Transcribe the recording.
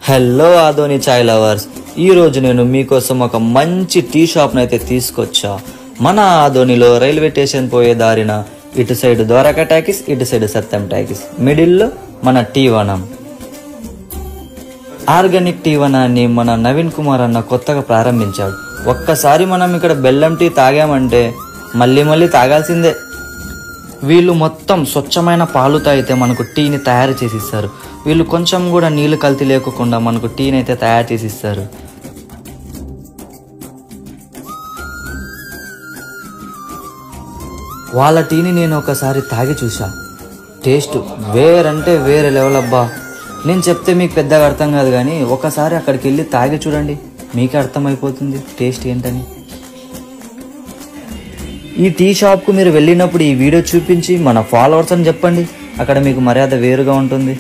Hello Adoni చాయ్ lovers, ఈ రోజు నేను మీకోసం ఒక మంచి టీ షాప్ నైతే తీసుకొచ్చా. మన ఆదోనిలో రైల్వే స్టేషన్ పోయే దారిన ఇటు సైడ్ ద్వారకా టాకీస్, ఇటు సైడ్ సత్యం టాకీస్, మిడిల్లో మన టీ వనం. ఆర్గానిక్ టీ వనాన్ని మన నవీన్ కుమార్ అన్న కొత్తగా ప్రారంభించాడు. ఒక్కసారి మనం ఇక్కడ బెల్లం టీ తాగామంటే మళ్ళీ మళ్ళీ తాగాల్సిందే. వీళ్ళు మొత్తం స్వచ్ఛమైన పాలుతో అయితే మనకు టీని తయారు చేసి ఇస్తారు. వీళ్ళు కొంచెం కూడా నీళ్లు కల్తీ లేకుండా మనకు టీని అయితే తయారు చేసి ఇస్తారు. వాళ్ళ టీని నేను ఒకసారి తాగి చూసా. టేస్ట్ వేరంటే వేరే లెవెల్ అబ్బా. నేను చెప్తే మీకు పెద్దగా అర్థం కాదు, కానీ ఒకసారి అక్కడికి వెళ్ళి తాగి చూడండి, మీకే అర్థమైపోతుంది టేస్ట్ ఏంటని. ఈ టీ షాప్కు మీరు వెళ్ళినప్పుడు ఈ వీడియో చూపించి మన ఫాలోవర్స్ అని చెప్పండి, అక్కడ మీకు మర్యాద వేరుగా ఉంటుంది.